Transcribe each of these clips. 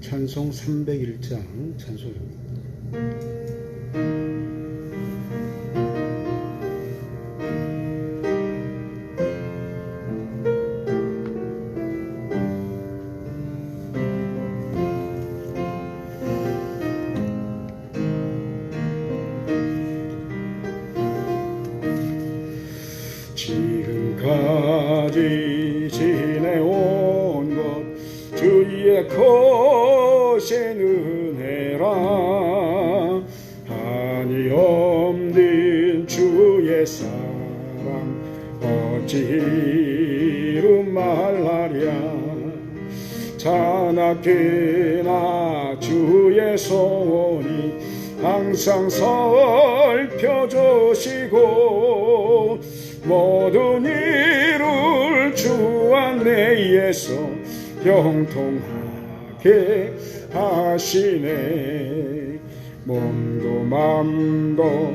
찬송 301장 찬송입니다. 지금까지 지내온 것 주의 거신 은혜라. 한이 없는 주의 사랑 어찌 이루 말하랴. 자나깨나 주의 소원이 항상 살펴주시고 모든 일을 주 안내에서 형통하게 하시네. 몸도 맘도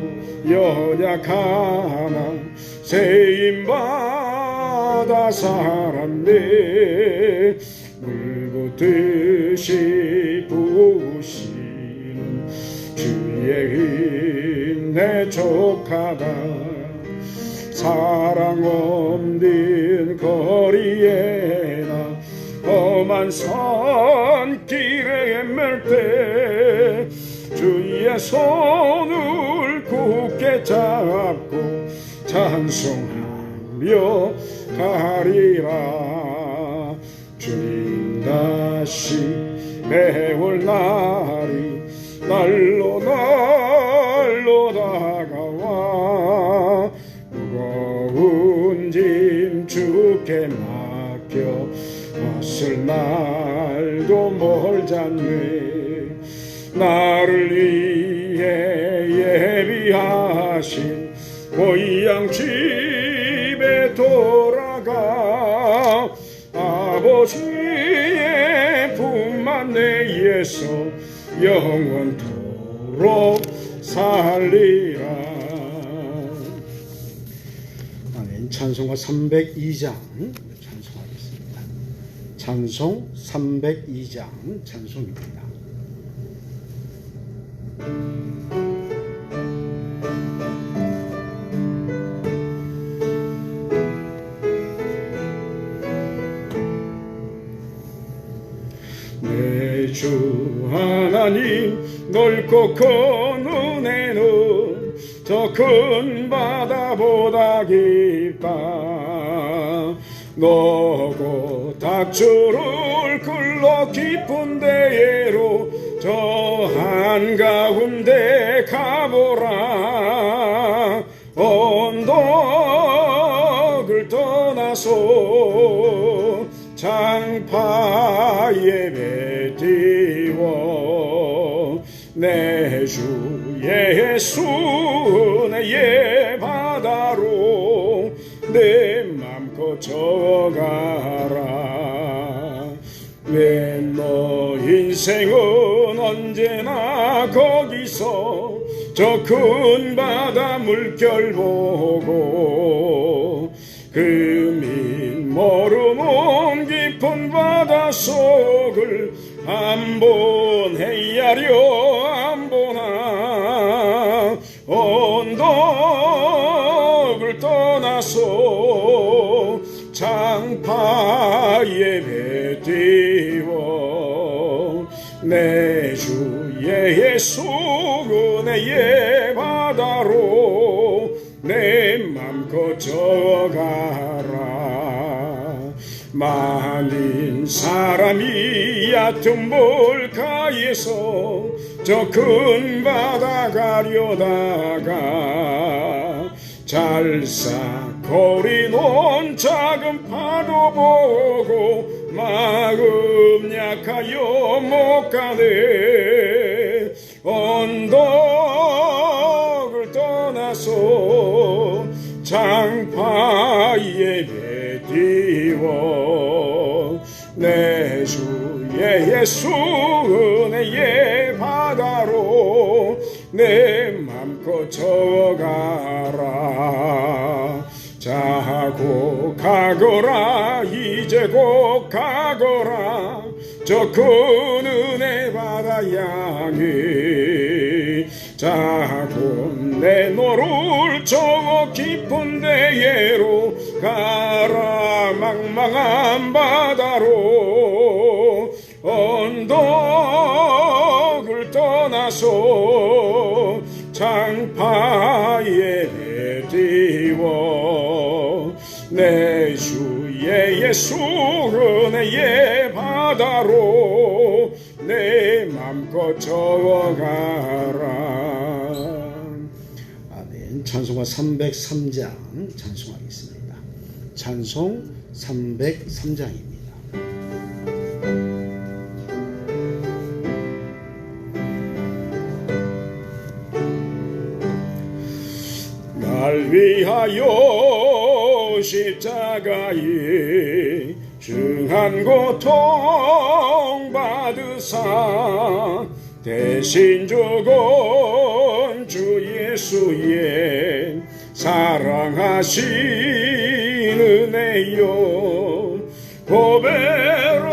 연약하나 세임받아 살았네. 물붓듯이 부으시는 주의 은혜 족하다. 사랑 없는 거리에나 험한 산길에 맬 때 주의 손을 굳게 잡고 찬송하며 가리라. 주님 다시 매올 날이 날로 다가와 무거운 짐 주께 맡겨 왔을 날도 멀잖네. 나를 위해 예비하신 고향 집에 돌아가 아버지의 품 안내에서 영원토록 살리라. 아멘. 찬송가 302장 찬송하겠습니다. 찬송 302장 찬송입니다. 내 주 하나님 넓고 큰 은혜는 저 큰 바다보다 깊다. 너고 닥주를 끌러 깊은 데로 저 한가운데 가보라. 언덕을 떠나서 장파 예배 드리워 내 주 예수의 바다로 내 맘껏 저가라. 왜 너 인생은 언제나 거기서 저 큰 바다 물결 보고 금인 모르는 깊은 바다 속을 한번 헤아려 안 보나. 언덕을 떠나서 장파 예배 드리워 내 주 예수 은혜의 바다로 내 맘껏 저가라. 많은 사람이 얕은 물가에서 저 큰 바다 가려다가 잘싸거리는 작은 파도 보고 마음 약하여 못 가네. 언덕을 떠나서 장파 예배 드리워 내 주 예수 은혜의 바다로 내 맘껏 저가라. 자고 가거라 이제 곧 가거라. 저 큰 은혜 바다 향해 자고 내 너를 저 깊은 데에로 가라. 망망한 바다로 언덕을 떠나서 장파에 띄워 내 주의 예수 은혜의 바다로 내 맘껏 저어가라. 아멘. 찬송가 303장 찬송하겠습니다. 찬송 303장입니다. 날 위하여 십자가에 중한 고통 받으사 대신 죽은 주 예수의 사랑하신 은혜요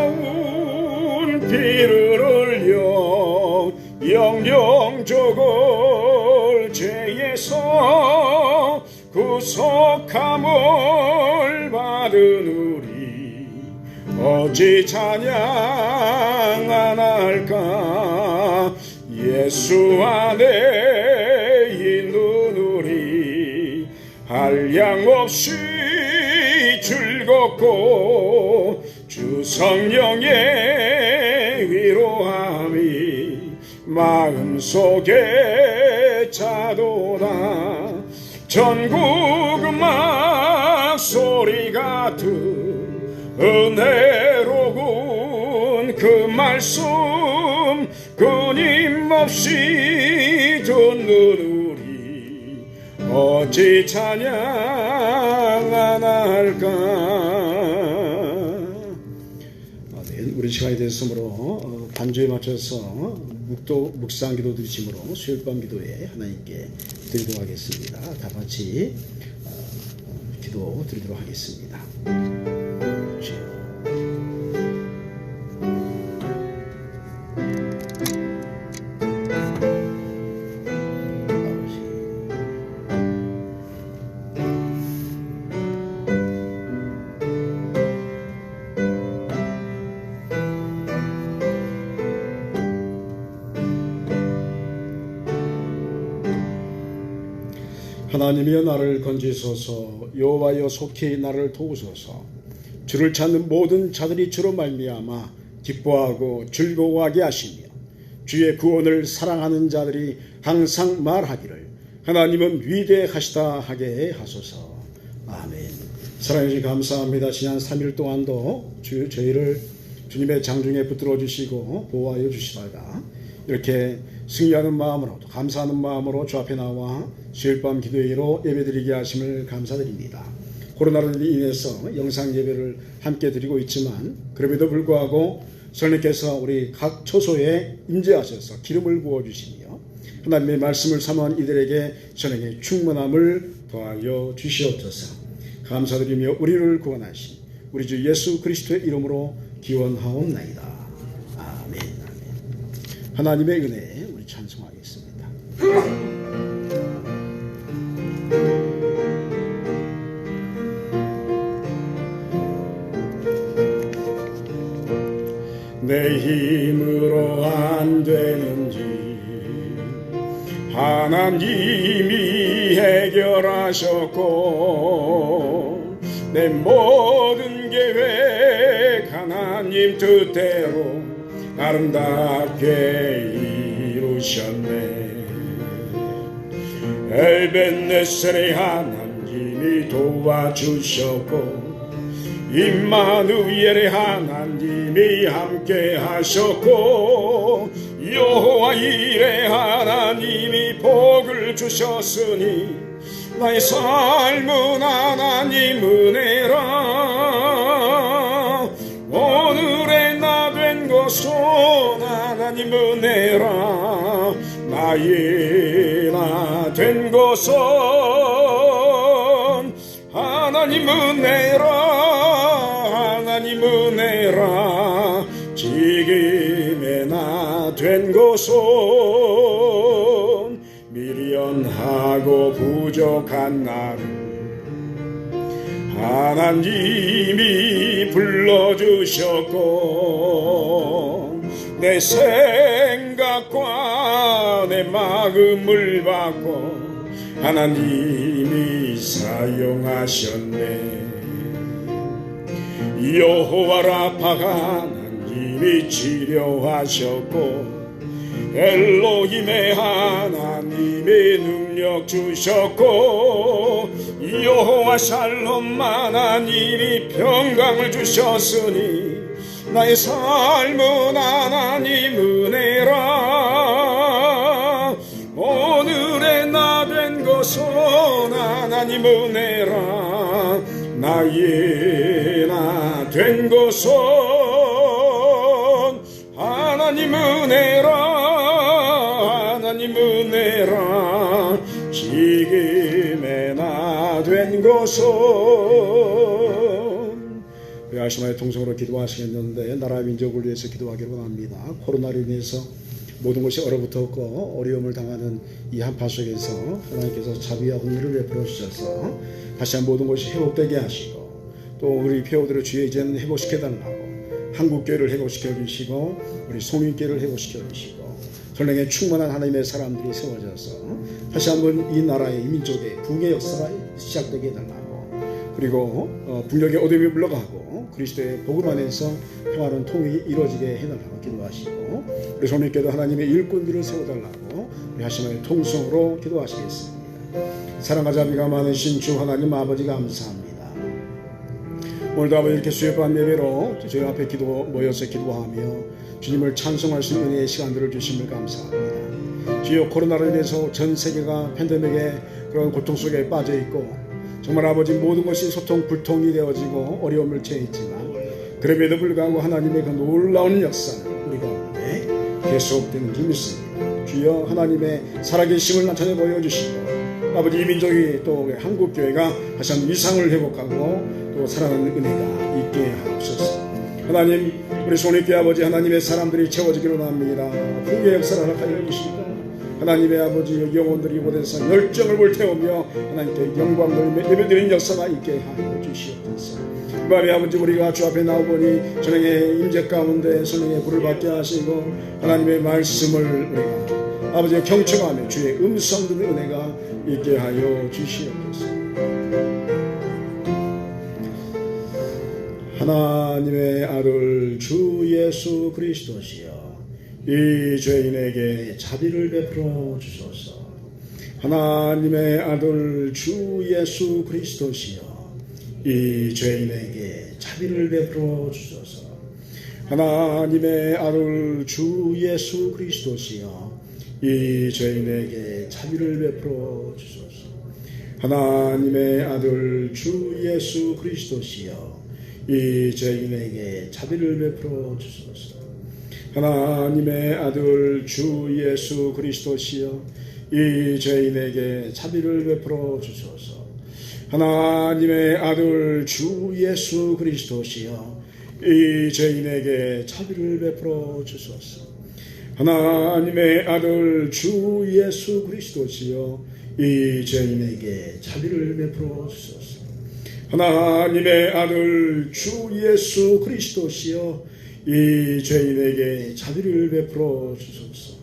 고배로운 피를 흘려 영영 죽을 죄에서 구속함을 받은 우리 어찌 찬양 안 할까. 예수 안에 있는 우리 한량없이 즐겁고 주 성령의 위로함이 마음속에 차도다. 전국 음악 소리 같은 은혜로운 그 말씀 끊임없이 듣는 우리 어찌 찬양 안 할까. 우리 시간이 됐으므로 반주에 맞춰서 묵상 기도 드리심으로 수요일밤 기도에 하나님께 드리도록 하겠습니다. 다 같이 기도 드리도록 하겠습니다. 하나님이여 나를 건지소서. 여호와여 속히 나를 도우소서. 주를 찾는 모든 자들이 주로 말미암아 기뻐하고 즐거워하게 하시며 주의 구원을 사랑하는 자들이 항상 말하기를 하나님은 위대하시다 하게 하소서. 아멘. 사랑해 주셔서 감사합니다. 지난 3일 동안도 저희를 주님의 장중에 붙들어 주시고 보호하여 주시다가 이렇게 승리하는 마음으로 또 감사하는 마음으로 주 앞에 나와 수요일밤 기도회로 예배드리게 하심을 감사드립니다. 코로나로 인해서 영상 예배를 함께 드리고 있지만 그럼에도 불구하고 성령께서 우리 각 초소에 임재하셔서 기름을 부어주시며 하나님의 말씀을 삼은 이들에게 성령의 충만함을 더하여 주시옵소서. 감사드리며 우리를 구원하신 우리 주 예수 그리스도의 이름으로 기원하옵나이다. 아멘. 아멘. 하나님의 은혜에 우리 찬송하겠습니다. 내 힘으로 안 되는지 하나님이 해결하셨고 내 모든 계획 하나님 뜻대로 아름답게 이루셨네. 엘벤네셀의 하나님이 도와주셨고 임마누엘의 하나님이 함께 하셨고 여호와 일의 하나님이 복을 주셨으니 나의 삶은 하나님 은혜라. 오늘의 나 된 것은 하나님 은혜라. 나의 나 된 것은 하나님 은혜라. 하나님 은혜라. 지금 지금의 나 된 것은 미련하고 부족한 나를 하나님이 불러주셨고 내 생각과 내 마음을 받고 하나님이 사용하셨네. 여호와 라파가 하나님이 치료하셨고 엘로힘의 하나님의 능력 주셨고 여호와 샬롬 하나님이 평강을 주셨으니 나의 삶은 하나님 은혜라. 오늘의 나 된 것은 하나님 은혜라. 나의 나 된 것은 하나님 은혜라. 하나님 은혜라. 지금의 나 된 것은. 우리 아시마의 통성으로 기도하시겠는데 나라 민족을 위해서 기도하기를 원합니다. 코로나로 인해서 모든 것이 얼어붙었고 어려움을 당하는 이 한파 속에서 하나님께서 자비와 긍휼을 베풀어 주셔서 다시 한번 모든 것이 회복되게 하시고 또 우리 배우들의 주의 이제는 회복시켜 달라고 한국교회를 회복시켜 주시고 우리 송민교회를 회복시켜 주시고 전쟁에 충만한 하나님의 사람들이 세워져서 다시 한번 이 나라의 이 민족의 붕의 역사가 시작되게 해달라고 그리고 북녘의 어둠이 물러가고 그리스도의 복음 안에서 평화로운 통일이 이루어지게 해달라고 기도하시고 우리 송민교회도 하나님의 일꾼들을 세워달라고 우리 하시마의 통성으로 기도하시겠습니다. 사랑과 자비가 많으신 주 하나님 아버지 감사합니다. 오늘도 아버지 이렇게 수요반 예배로 저희 앞에 모여서 기도하며 주님을 찬송할 수 있는 은혜의 시간들을 주심을 감사합니다. 주여 코로나로 인해서 전 세계가 팬데믹의 그런 고통 속에 빠져 있고 정말 아버지 모든 것이 소통 불통이 되어지고 어려움을 처했지만 그럼에도 불구하고 하나님의 그 놀라운 역사는 우리 가운데 계속되는 줄 믿습니다. 주여 하나님의 살아계심을 나타내 보여주시고 아버지 이 민족이 또 한국교회가 다시 한번 위상을 회복하고 또 살아가는 은혜가 있게 하옵소서. 하나님 우리 손익교회 아버지 하나님의 사람들이 채워지기를 원합니다. 풍요의 역사를 허락하여 주시고 하나님의 아버지 영혼들이 이곳에서 열정을 불태우며 하나님께 영광을 예배드리는 역사가 있게 하여 주시옵소서. 이 밤에 아버지 우리가 주 앞에 나오보니 전행의 임재 가운데 성령의 불을 받게 하시고 하나님의 말씀을 우리가 아버지의 경청하며 주의 음성 듣는 은혜가 있게 하여 주시옵소서. 하나님의 아들 주 예수 그리스도시여 이 죄인에게 자비를 베풀어 주소서. 하나님의 아들 주 예수 그리스도시여 이 죄인에게 자비를 베풀어 주소서. 하나님의 아들 주 예수 그리스도시여 이 죄인에게 자비를 베풀어 주소서. 하나님의 아들 주 예수 그리스도시여 이 죄인에게 자비를 베풀어 주소서. 하나님의 아들 주 예수 그리스도시여 이 죄인에게 자비를 베풀어 주소서. 하나님의 아들 주 예수 그리스도시여 이 죄인에게 자비를 베풀어 주소서. 하나님의 아들 주 예수 그리스도시여 이 죄인에게 자비를 베풀어 주소서. 하나님의 아들 주 예수 그리스도시여 이 죄인에게 자비를 베풀어 주소서.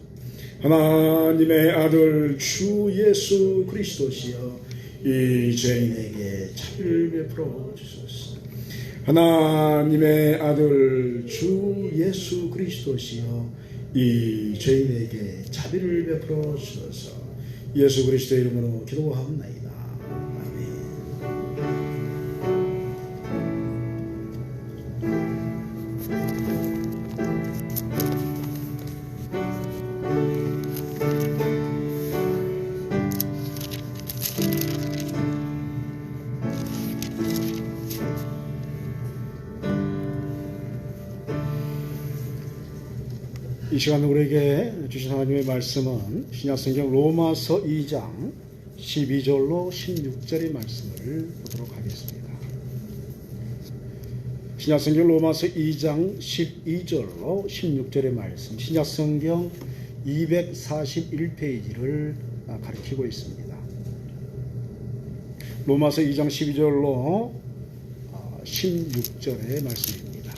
하나님의 아들 주 예수 그리스도시여 이 죄인에게 자비를 베풀어 주소서. 하나님의 아들 주 예수 그리스도시여 이 죄인에게 자비를 베풀어 주소서. 예수 그리스도의 이름으로 기도하옵나이다. 이 시간 우리에게 주신 하나님의 말씀은 신약성경 로마서 2장 12절로 16절의 말씀을 보도록 하겠습니다. 신약성경 로마서 2장 12절로 16절의 말씀, 신약성경 241페이지를 가리키고 있습니다. 로마서 2장 12절로 16절의 말씀입니다.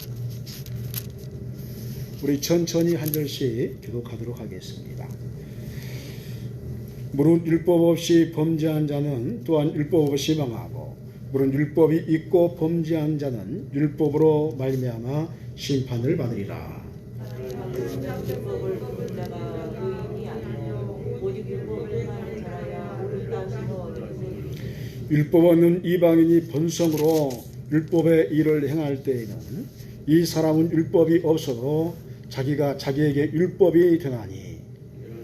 우리 천천히 한 절씩 교독하도록 하겠습니다. 무릇 율법 없이 범죄한 자는 또한 율법 없이 망하고, 무릇 율법이 있고 범죄한 자는 율법으로 말미암아 심판을 받으리라. 율법 없는 이방인이 본성으로 율법의 일을 행할 때에는 이 사람은 율법이 없어도 자기가 자기에게 율법이 되나니,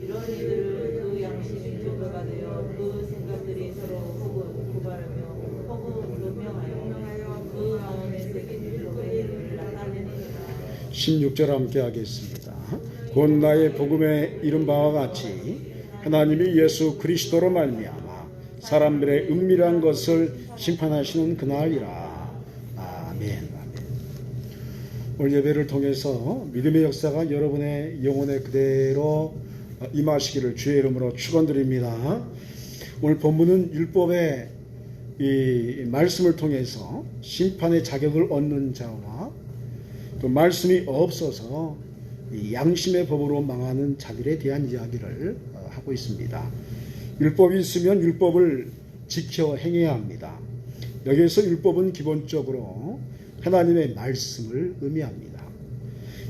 이런 이들은 그 양심이 교배가 되어 그 생각들이 서로 혹은 고발하며 혹은 변명하여 그 마음에 새긴 율법의 일을 나타내느니라. 16절 함께 하겠습니다. 곧 나의 복음에 이른 바와 같이 하나님이 예수 그리스도로 말미암아 사람들의 은밀한 것을 심판하시는 그날이라. 아멘. 오늘 예배를 통해서 믿음의 역사가 여러분의 영혼에 그대로 임하시기를 주의 이름으로 축원드립니다. 오늘 본문은 율법의 이 말씀을 통해서 심판의 자격을 얻는 자와 또 말씀이 없어서 이 양심의 법으로 망하는 자들에 대한 이야기를 하고 있습니다. 율법이 있으면 율법을 지켜 행해야 합니다. 여기에서 율법은 기본적으로 하나님의 말씀을 의미합니다.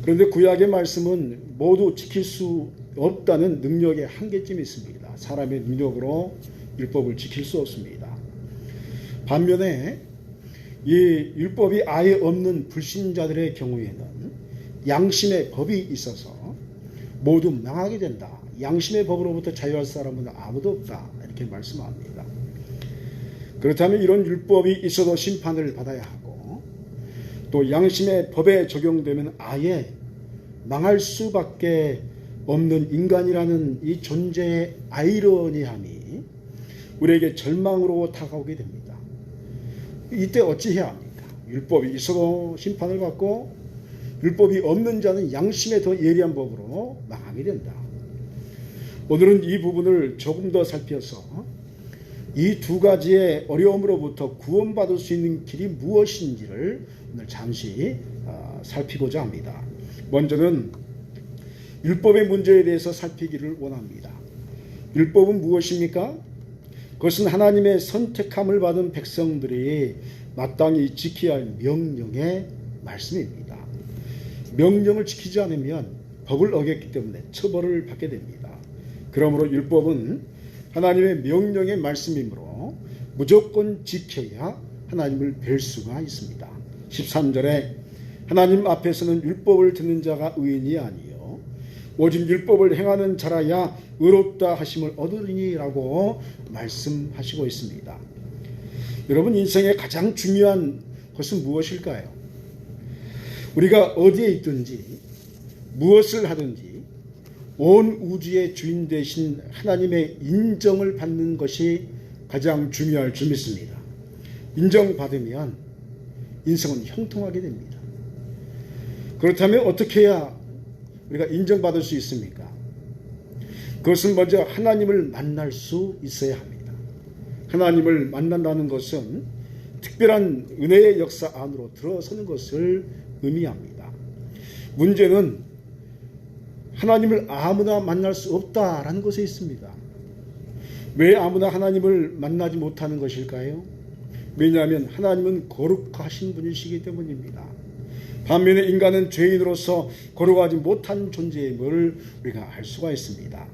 그런데 구약의 말씀은 모두 지킬 수 없다는 능력의 한계점이 있습니다. 사람의 능력으로 율법을 지킬 수 없습니다. 반면에 이 율법이 아예 없는 불신자들의 경우에는 양심의 법이 있어서 모두 망하게 된다. 양심의 법으로부터 자유할 사람은 아무도 없다. 이렇게 말씀합니다. 그렇다면 이런 율법이 있어도 심판을 받아야 하고, 또 양심의 법에 적용되면 아예 망할 수밖에 없는 인간이라는 이 존재의 아이러니함이 우리에게 절망으로 다가오게 됩니다. 이때 어찌해야 합니까? 율법이 있어도 심판을 받고 율법이 없는 자는 양심의 더 예리한 법으로 망하게 된다. 오늘은 이 부분을 조금 더 살펴서 이 두 가지의 어려움으로부터 구원받을 수 있는 길이 무엇인지를 오늘 잠시 살피고자 합니다. 먼저는 율법의 문제에 대해서 살피기를 원합니다. 율법은 무엇입니까? 그것은 하나님의 선택함을 받은 백성들이 마땅히 지켜야 할 명령의 말씀입니다. 명령을 지키지 않으면 법을 어겼기 때문에 처벌을 받게 됩니다. 그러므로 율법은 하나님의 명령의 말씀이므로 무조건 지켜야 하나님을 뵐 수가 있습니다. 13절에 하나님 앞에서는 율법을 듣는 자가 의인이 아니요 오직 율법을 행하는 자라야 의롭다 하심을 얻으리니라고 말씀하시고 있습니다. 여러분, 인생의 가장 중요한 것은 무엇일까요? 우리가 어디에 있든지 무엇을 하든지 온 우주의 주인 되신 하나님의 인정을 받는 것이 가장 중요할 줄 믿습니다. 인정받으면 인생은 형통하게 됩니다. 그렇다면 어떻게 해야 우리가 인정받을 수 있습니까? 그것은 먼저 하나님을 만날 수 있어야 합니다. 하나님을 만난다는 것은 특별한 은혜의 역사 안으로 들어서는 것을 의미합니다. 문제는 하나님을 아무나 만날 수 없다라는 것에 있습니다. 왜 아무나 하나님을 만나지 못하는 것일까요? 왜냐하면 하나님은 거룩하신 분이시기 때문입니다. 반면에 인간은 죄인으로서 거룩하지 못한 존재임을 우리가 알 수가 있습니다.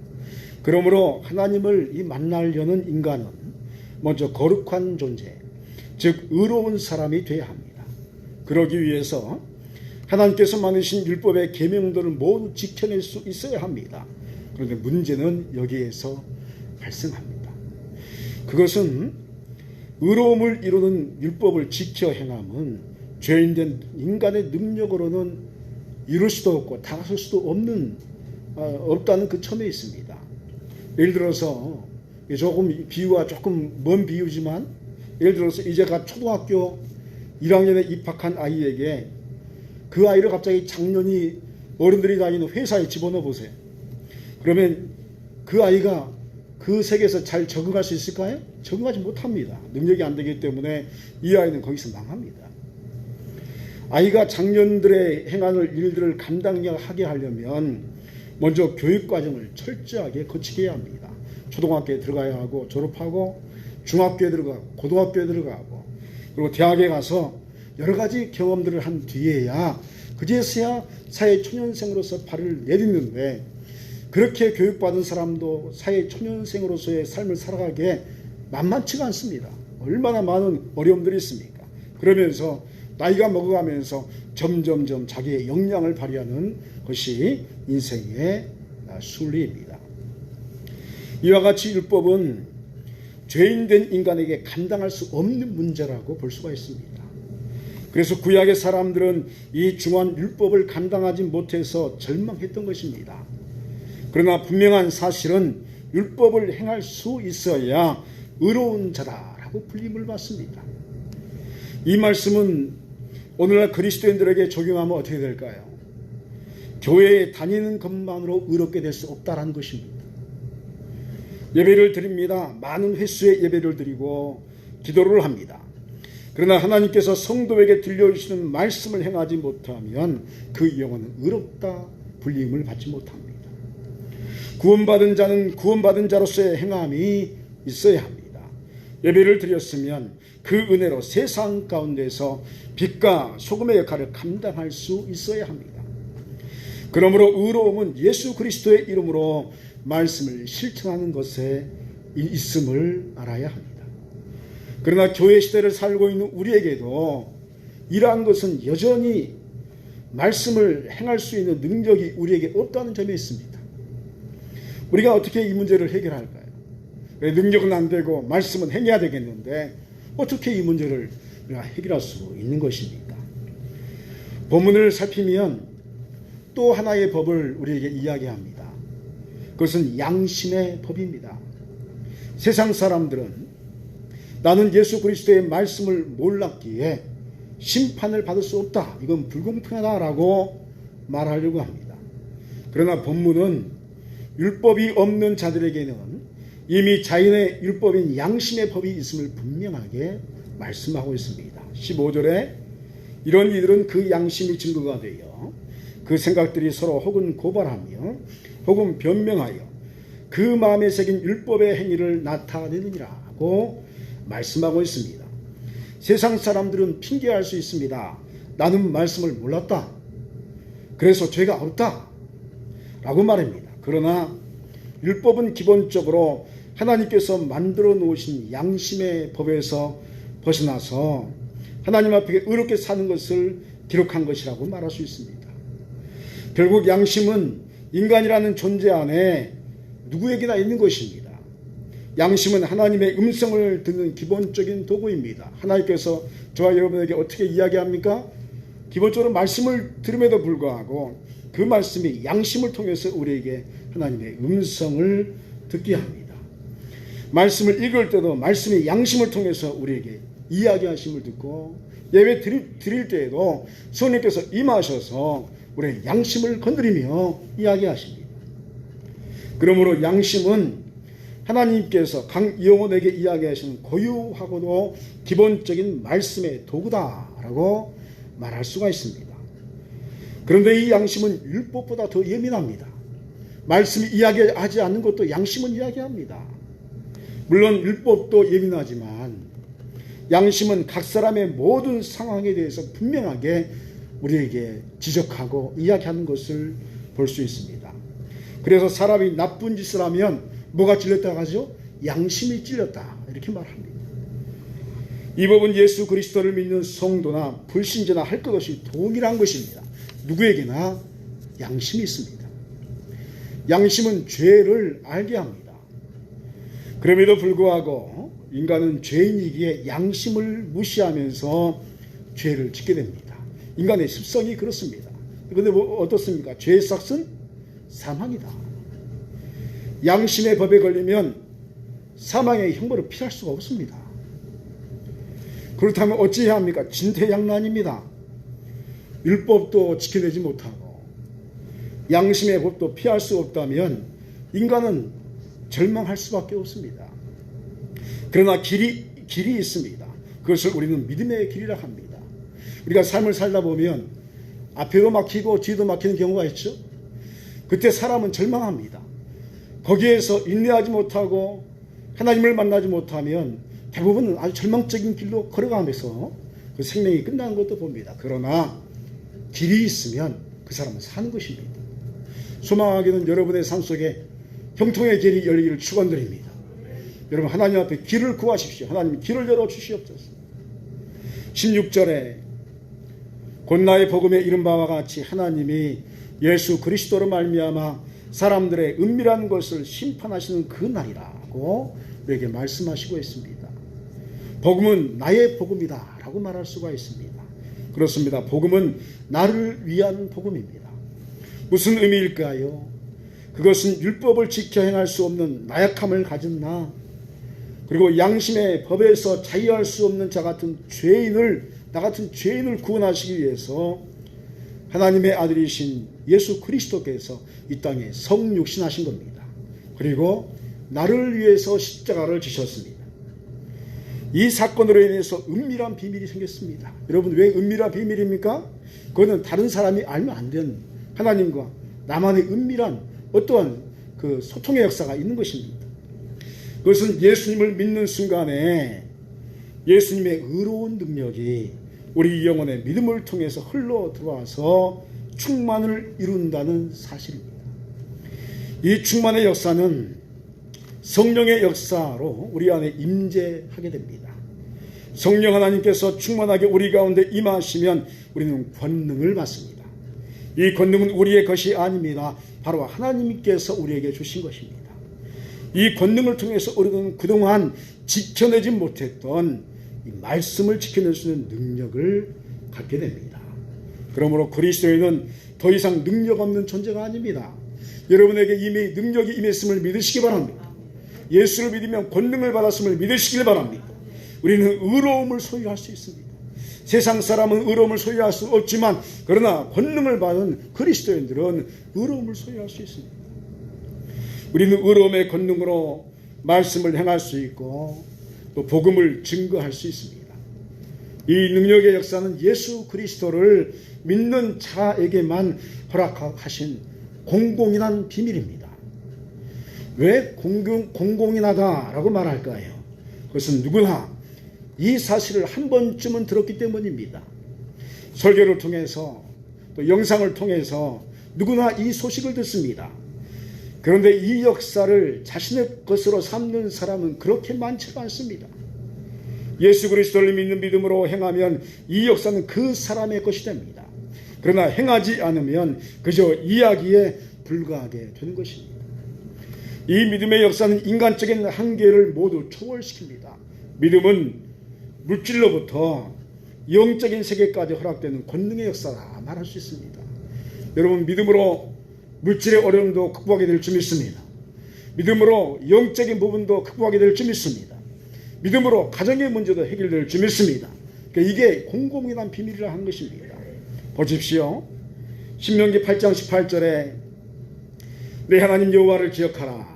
그러므로 하나님을 만나려는 인간은 먼저 거룩한 존재, 즉 의로운 사람이 되어야 합니다. 그러기 위해서 하나님께서 만드신 율법의 계명들을 모두 지켜낼 수 있어야 합니다. 그런데 문제는 여기에서 발생합니다. 그것은 의로움을 이루는 율법을 지켜 행함은 죄인된 인간의 능력으로는 이룰 수도 없고 다가설 수도 없다는 그 점에 있습니다. 예를 들어서 비유가 조금 먼 비유지만, 예를 들어서 이제가 초등학교 1학년에 입학한 아이에게 그 아이를 갑자기 작년이 어른들이 다니는 회사에 집어넣어 보세요. 그러면 그 아이가 그 세계에서 잘 적응할 수 있을까요? 적응하지 못합니다. 능력이 안 되기 때문에 이 아이는 거기서 망합니다. 아이가 작년들의 행하는 일들을 감당하게 하려면 먼저 교육과정을 철저하게 거치게 해야 합니다. 초등학교에 들어가야 하고 졸업하고 중학교에 들어가고 고등학교에 들어가고 그리고 대학에 가서 여러 가지 경험들을 한 뒤에야 그제서야 사회 초년생으로서 발을 내딛는데 그렇게 교육받은 사람도 사회 초년생으로서의 삶을 살아가기에 만만치가 않습니다. 얼마나 많은 어려움들이 있습니까? 그러면서 나이가 먹어가면서 점점점 자기의 역량을 발휘하는 것이 인생의 순리입니다. 이와 같이 율법은 죄인된 인간에게 감당할 수 없는 문제라고 볼 수가 있습니다. 그래서 구약의 사람들은 이 중한 율법을 감당하지 못해서 절망했던 것입니다. 그러나 분명한 사실은 율법을 행할 수 있어야 의로운 자다라고 불림을 받습니다. 이 말씀은 오늘날 그리스도인들에게 적용하면 어떻게 될까요? 교회에 다니는 것만으로 의롭게 될 수 없다라는 것입니다. 예배를 드립니다. 많은 횟수의 예배를 드리고 기도를 합니다. 그러나 하나님께서 성도에게 들려주시는 말씀을 행하지 못하면 그 영혼은 의롭다 불림을 받지 못합니다. 구원받은 자는 구원받은 자로서의 행함이 있어야 합니다. 예배를 드렸으면 그 은혜로 세상 가운데서 빛과 소금의 역할을 감당할 수 있어야 합니다. 그러므로 의로움은 예수 그리스도의 이름으로 말씀을 실천하는 것에 있음을 알아야 합니다. 그러나 교회 시대를 살고 있는 우리에게도 이러한 것은 여전히 말씀을 행할 수 있는 능력이 우리에게 없다는 점이 있습니다. 우리가 어떻게 이 문제를 해결할까요? 능력은 안 되고 말씀은 행해야 되겠는데 어떻게 이 문제를 우리가 해결할 수 있는 것입니까? 본문을 살피면 또 하나의 법을 우리에게 이야기합니다. 그것은 양심의 법입니다. 세상 사람들은 나는 예수 그리스도의 말씀을 몰랐기에 심판을 받을 수 없다. 이건 불공평하다라고 말하려고 합니다. 그러나 본문은 율법이 없는 자들에게는 이미 자연의 율법인 양심의 법이 있음을 분명하게 말씀하고 있습니다. 15절에 이런 이들은 그 양심이 증거가 되어 그 생각들이 서로 혹은 고발하며 혹은 변명하여 그 마음에 새긴 율법의 행위를 나타내느니라고 말씀하고 있습니다. 세상 사람들은 핑계할 수 있습니다. 나는 말씀을 몰랐다. 그래서 죄가 없다. 라고 말합니다. 그러나 율법은 기본적으로 하나님께서 만들어 놓으신 양심의 법에서 벗어나서 하나님 앞에 의롭게 사는 것을 기록한 것이라고 말할 수 있습니다. 결국 양심은 인간이라는 존재 안에 누구에게나 있는 것입니다. 양심은 하나님의 음성을 듣는 기본적인 도구입니다. 하나님께서 저와 여러분에게 어떻게 이야기합니까? 기본적으로 말씀을 들음에도 불구하고 그 말씀이 양심을 통해서 우리에게 하나님의 음성을 듣게 합니다. 말씀을 읽을 때도 말씀이 양심을 통해서 우리에게 이야기하심을 듣고 예배 드릴 때에도 성령께서 임하셔서 우리의 양심을 건드리며 이야기하십니다. 그러므로 양심은 하나님께서 각 영혼에게 이야기하시는 고유하고도 기본적인 말씀의 도구다라고 말할 수가 있습니다. 그런데 이 양심은 율법보다 더 예민합니다. 말씀이 이야기하지 않는 것도 양심은 이야기합니다. 물론 율법도 예민하지만 양심은 각 사람의 모든 상황에 대해서 분명하게 우리에게 지적하고 이야기하는 것을 볼 수 있습니다. 그래서 사람이 나쁜 짓을 하면 뭐가 찔렸다고 하죠? 양심이 찔렸다 이렇게 말합니다. 이 법은 예수 그리스도를 믿는 성도나 불신자나 할 것 없이 동일한 것입니다. 누구에게나 양심이 있습니다. 양심은 죄를 알게 합니다. 그럼에도 불구하고 인간은 죄인이기에 양심을 무시하면서 죄를 짓게 됩니다. 인간의 습성이 그렇습니다. 그런데 어떻습니까? 죄의 삭은 사망이다. 양심의 법에 걸리면 사망의 형벌을 피할 수가 없습니다. 그렇다면 어찌해야 합니까? 진퇴양난입니다. 율법도 지켜내지 못하고 양심의 법도 피할 수 없다면 인간은 절망할 수밖에 없습니다. 그러나 길이 있습니다. 그것을 우리는 믿음의 길이라 합니다. 우리가 삶을 살다 보면 앞에도 막히고 뒤도 막히는 경우가 있죠. 그때 사람은 절망합니다. 거기에서 인내하지 못하고 하나님을 만나지 못하면 대부분은 아주 절망적인 길로 걸어가면서 그 생명이 끝나는 것도 봅니다. 그러나 길이 있으면 그 사람은 사는 것입니다. 소망하기는 여러분의 삶 속에 형통의 길이 열리기를 축원드립니다. 여러분 하나님 앞에 길을 구하십시오. 하나님 길을 열어주시옵소서. 16절에 곧 나의 복음에 이른 바와 같이 하나님이 예수 그리스도로 말미암아 사람들의 은밀한 것을 심판하시는 그 날이라고 우리에게 말씀하시고 있습니다. 복음은 나의 복음이다 라고 말할 수가 있습니다. 그렇습니다. 복음은 나를 위한 복음입니다. 무슨 의미일까요? 그것은 율법을 지켜 행할 수 없는 나약함을 가진 나, 그리고 양심의 법에서 자유할 수 없는 나 같은 죄인을 구원하시기 위해서 하나님의 아들이신 예수 그리스도께서 이 땅에 성육신하신 겁니다. 그리고 나를 위해서 십자가를 지셨습니다. 이 사건으로 인해서 은밀한 비밀이 생겼습니다. 여러분 왜 은밀한 비밀입니까? 그거는 다른 사람이 알면 안 되는 하나님과 나만의 은밀한 어떠한 그 소통의 역사가 있는 것입니다. 그것은 예수님을 믿는 순간에 예수님의 의로운 능력이 우리 영혼의 믿음을 통해서 흘러 들어와서 충만을 이룬다는 사실입니다. 이 충만의 역사는 성령의 역사로 우리 안에 임재하게 됩니다. 성령 하나님께서 충만하게 우리 가운데 임하시면 우리는 권능을 받습니다. 이 권능은 우리의 것이 아닙니다. 바로 하나님께서 우리에게 주신 것입니다. 이 권능을 통해서 우리는 그동안 지켜내지 못했던 이 말씀을 지켜낼 수 있는 능력을 갖게 됩니다. 그러므로 그리스도인은 더 이상 능력 없는 존재가 아닙니다. 여러분에게 이미 능력이 임했음을 믿으시기 바랍니다. 예수를 믿으면 권능을 받았음을 믿으시길 바랍니다. 우리는 의로움을 소유할 수 있습니다. 세상 사람은 의로움을 소유할 수 없지만 그러나 권능을 받은 그리스도인들은 의로움을 소유할 수 있습니다. 우리는 의로움의 권능으로 말씀을 행할 수 있고 또 복음을 증거할 수 있습니다. 이 능력의 역사는 예수 그리스도를 믿는 자에게만 허락하신 공공인한 비밀입니다. 왜 공공인하다라고 말할까요? 그것은 누구나 이 사실을 한 번쯤은 들었기 때문입니다. 설교를 통해서 또 영상을 통해서 누구나 이 소식을 듣습니다. 그런데 이 역사를 자신의 것으로 삼는 사람은 그렇게 많지가 않습니다. 예수 그리스도를 믿는 믿음으로 행하면 이 역사는 그 사람의 것이 됩니다. 그러나 행하지 않으면 그저 이야기에 불과하게 되는 것입니다. 이 믿음의 역사는 인간적인 한계를 모두 초월시킵니다. 믿음은 물질로부터 영적인 세계까지 허락되는 권능의 역사라 말할 수 있습니다. 여러분 믿음으로 물질의 어려움도 극복하게 될 줄 믿습니다. 믿음으로 영적인 부분도 극복하게 될 줄 믿습니다. 믿음으로 가정의 문제도 해결될 줄 믿습니다. 그러니까 이게 공공연한 비밀이라 한 것입니다. 보십시오. 신명기 8장 18절에 내 하나님 여호와를 기억하라.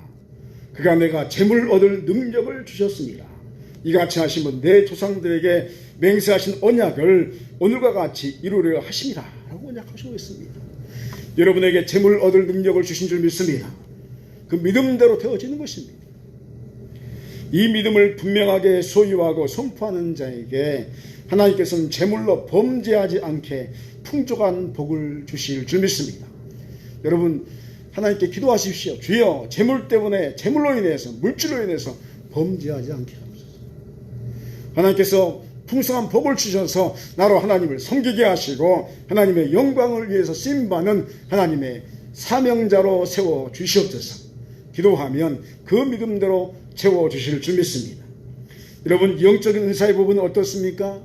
그가 내가 재물 얻을 능력을 주셨습니다. 이같이 하시면 내 조상들에게 맹세하신 언약을 오늘과 같이 이루려 하심이라 라고 언약하시고 있습니다. 여러분에게 재물 얻을 능력을 주신 줄 믿습니다. 그 믿음대로 되어지는 것입니다. 이 믿음을 분명하게 소유하고 선포하는 자에게 하나님께서는 재물로 범죄하지 않게 풍족한 복을 주실 줄 믿습니다. 여러분 하나님께 기도하십시오. 주여 재물 때문에 재물로 인해서 물질로 인해서 범죄하지 않게 하옵소서. 하나님께서 풍성한 복을 주셔서 나로 하나님을 섬기게 하시고 하나님의 영광을 위해서 쓰임받는 하나님의 사명자로 세워 주시옵소서. 기도하면 그 믿음대로 채워주실 줄 믿습니다. 여러분 영적인 은사의 부분은 어떻습니까?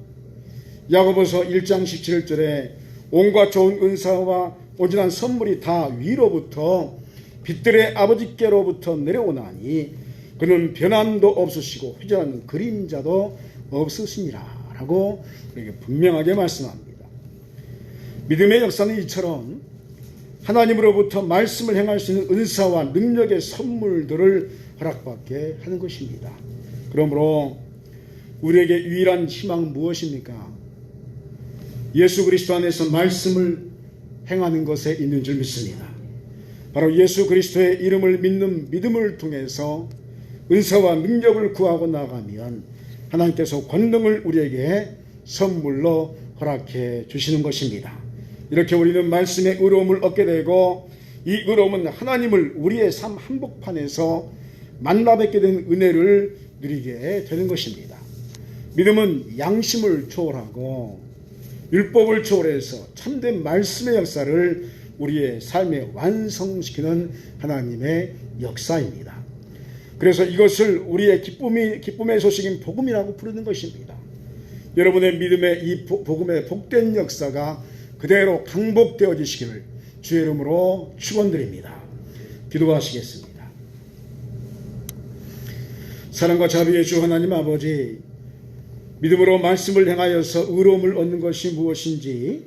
야고보서 1장 17절에 온갖 좋은 은사와 온전한 선물이 다 위로부터 빛들의 아버지께로부터 내려오나니 그는 변함도 없으시고 회전하는 그림자도 없으시니라 하고 우리에게 분명하게 말씀합니다. 믿음의 역사는 이처럼 하나님으로부터 말씀을 행할 수 있는 은사와 능력의 선물들을 허락받게 하는 것입니다. 그러므로 우리에게 유일한 희망은 무엇입니까? 예수 그리스도 안에서 말씀을 행하는 것에 있는 줄 믿습니다. 바로 예수 그리스도의 이름을 믿는 믿음을 통해서 은사와 능력을 구하고 나가면 하나님께서 권능을 우리에게 선물로 허락해 주시는 것입니다. 이렇게 우리는 말씀의 의로움을 얻게 되고 이 의로움은 하나님을 우리의 삶 한복판에서 만나 뵙게 된 은혜를 누리게 되는 것입니다. 믿음은 양심을 초월하고 율법을 초월해서 참된 말씀의 역사를 우리의 삶에 완성시키는 하나님의 역사입니다. 그래서 이것을 우리의 기쁨의 소식인 복음이라고 부르는 것입니다. 여러분의 믿음의 이 복음의 복된 역사가 그대로 강복되어지시기를 주의 이름으로 축원드립니다. 기도하시겠습니다. 사랑과 자비의 주 하나님 아버지, 믿음으로 말씀을 행하여서 의로움을 얻는 것이 무엇인지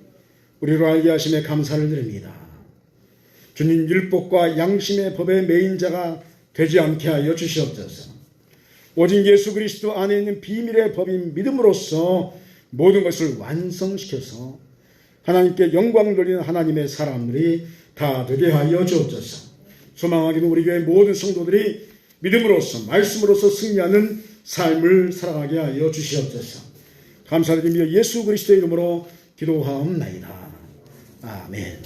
우리로 알게 하심에 감사를 드립니다. 주님, 율법과 양심의 법에 매인 자가 되지 않게 하여 주시옵소서. 오직 예수 그리스도 안에 있는 비밀의 법인 믿음으로써 모든 것을 완성시켜서 하나님께 영광 돌리는 하나님의 사람들이 다 되게 하여 주옵소서. 소망하기는 우리 교회 모든 성도들이 믿음으로써 말씀으로써 승리하는 삶을 살아가게 하여 주시옵소서. 감사드리며 예수 그리스도의 이름으로 기도하옵나이다. 아멘.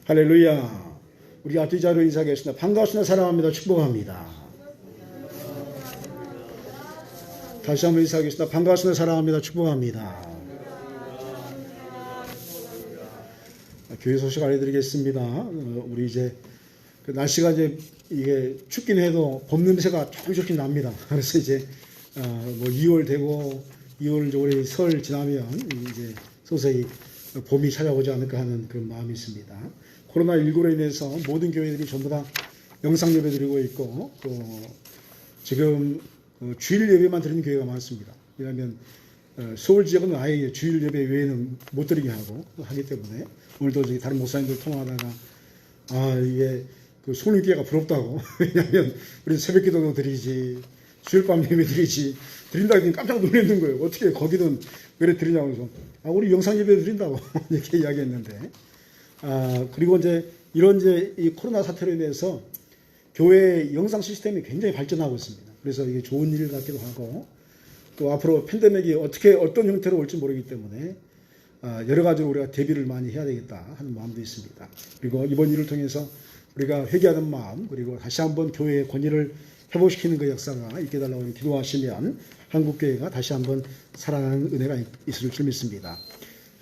할렐루야. 우리 앞뒤 자로 인사하겠습니다. 반갑습니다. 사랑합니다. 축복합니다. 다시 한번 인사하겠습니다. 반갑습니다. 사랑합니다. 축복합니다. 교회 소식 알려드리겠습니다. 우리 이제 날씨가 이제 이게 춥긴 해도 봄 냄새가 조금씩 납니다. 그래서 이제 뭐 2월 되고 2월 올해 설 지나면 이제 서서히 봄이 찾아오지 않을까 하는 그런 마음이 있습니다. 코로나19로 인해서 모든 교회들이 전부 다 영상 예배 드리고 있고 또 지금 주일 예배만 드리는 교회가 많습니다. 왜냐하면 서울 지역은 아예 주일 예배 외에는 못 드리게 하기 때문에 오늘도 다른 목사님들 통화하다가 이게 그 손님기회가 부럽다고. 왜냐하면 우리 새벽 기도도 드리지 주일 밤 예배 드리지 드린다고 했더니 깜짝 놀랐는 거예요. 어떻게 거기는 왜 드리냐고 해서 우리 영상 예배 드린다고 이렇게 이야기했는데 그리고 이제 이런 이 코로나 사태로 인해서 교회 영상 시스템이 굉장히 발전하고 있습니다. 그래서 이게 좋은 일 같기도 하고 또 앞으로 팬데믹이 어떤 형태로 올지 모르기 때문에 여러 가지로 우리가 대비를 많이 해야 되겠다 하는 마음도 있습니다. 그리고 이번 일을 통해서 우리가 회개하는 마음 그리고 다시 한번 교회의 권위를 회복시키는 그 역사가 있게 달라고 기도하시면 한국교회가 다시 한번 살아나는 은혜가 있을 줄 믿습니다.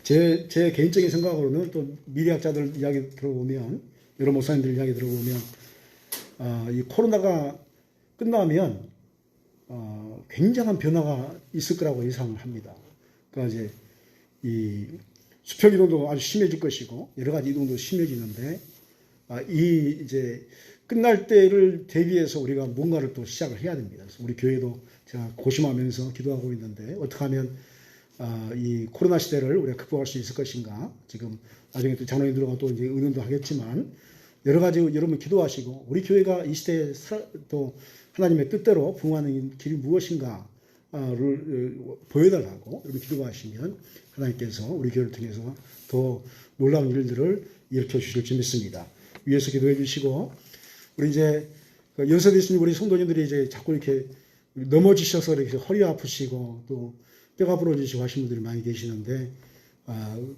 제 개인적인 생각으로는 또 미래학자들 이야기 들어보면 여러 목사님들 이야기 들어보면 이 코로나가 끝나면 굉장한 변화가 있을 거라고 예상을 합니다. 그러니까 이제 이 수평 이동도 아주 심해질 것이고 여러 가지 이동도 심해지는데 이제 끝날 때를 대비해서 우리가 뭔가를 또 시작을 해야 됩니다. 그래서 우리 교회도 제가 고심하면서 기도하고 있는데 어떻게 하면 이 코로나 시대를 우리가 극복할 수 있을 것인가. 지금 나중에 또 장로님들과 또 이제 의논도 하겠지만 여러 가지 여러분 기도하시고 우리 교회가 이 시대에 또 하나님의 뜻대로 부응하는 길이 무엇인가를 보여달라고 여러분 기도하시면 하나님께서 우리 교회를 통해서 더 놀라운 일들을 일으켜 주실 줄 믿습니다. 위에서 기도해 주시고 우리 이제 연세대 있으신 우리 성도님들이 이제 자꾸 이렇게 넘어지셔서 이렇게 허리 아프시고 또 뼈가 부러지시고 하시는 분들이 많이 계시는데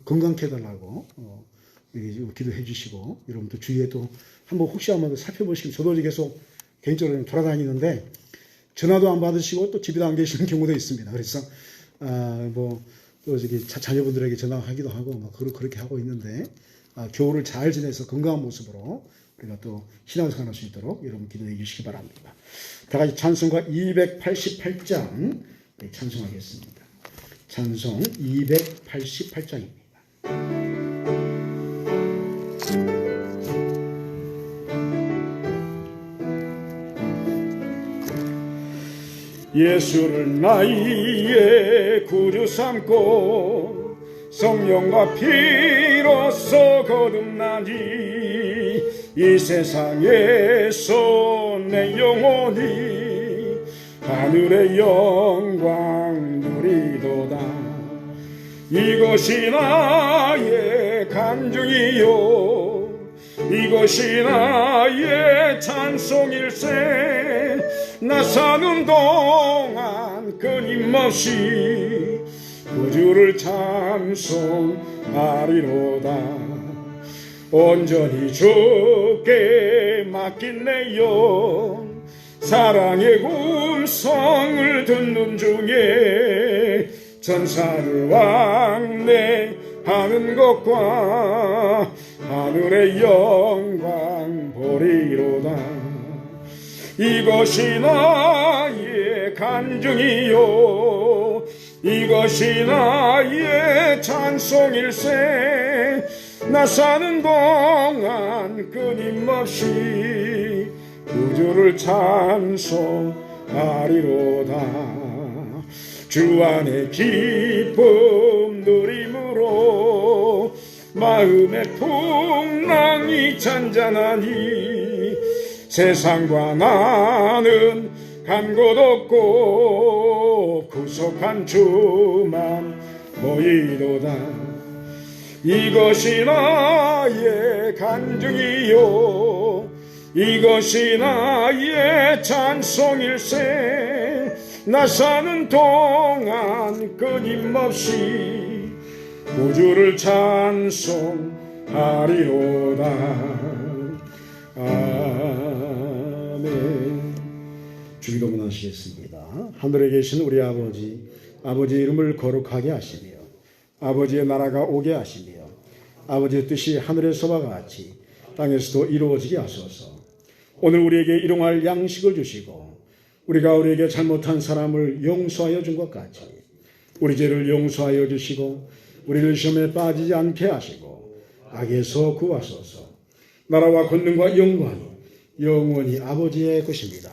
건강케 해달라고 기도해 주시고 여러분도 주위에 또 한번 혹시 한번 살펴보시면 저도 계속 개인적으로 돌아다니는데 전화도 안 받으시고 또 집에도 안 계시는 경우도 있습니다. 그래서 또 저기 자녀분들에게 전화하기도 하고 그렇게 하고 있는데 겨울을 잘 지내서 건강한 모습으로 우리가 또 신앙생활할 수 있도록 여러분 기도해 주시기 바랍니다. 다 같이 찬송가 288장 찬송하겠습니다. 찬송 288장입니다. 예수를 나의 구주 삼고 성령과 피로써 거듭나니 이 세상에서 내 영혼이 하늘의 영광 누리도다. 이것이 나의 간증이요 이것이 나의 찬송일세. 나 사는 동안 끊임없이 구주를 찬송하리로다. 온전히 주께 맡긴 내 영 사랑의 음성을 듣는 중에 천사를 왕래하는 것과 하늘의 영광 보리로다. 이것이 나의 간증이요 이것이 나의 찬송일세. 나 사는 동안 끊임없이 구주를 찬송하리로다. 주 안에 기쁨 누림으로 마음의 풍랑이 잔잔하니 세상과 나는 간 곳 없고 구속한 주만 보이도다. 이것이 나의 간증이요 이것이 나의 찬송일세. 나 사는 동안 끊임없이 구주를 찬송하리로다. 아멘. 주기도문하시겠습니다. 하늘에 계신 우리 아버지, 아버지의 이름을 거룩하게 하시며 아버지의 나라가 오게 하시며 아버지의 뜻이 하늘에서와 같이 땅에서도 이루어지게 하소서. 오늘 우리에게 일용할 양식을 주시고 우리가 우리에게 잘못한 사람을 용서하여 준 것 같이 우리 죄를 용서하여 주시고 우리를 시험에 빠지지 않게 하시고 악에서 구하소서. 나라와 권능과 영광이 영원히 아버지의 것입니다.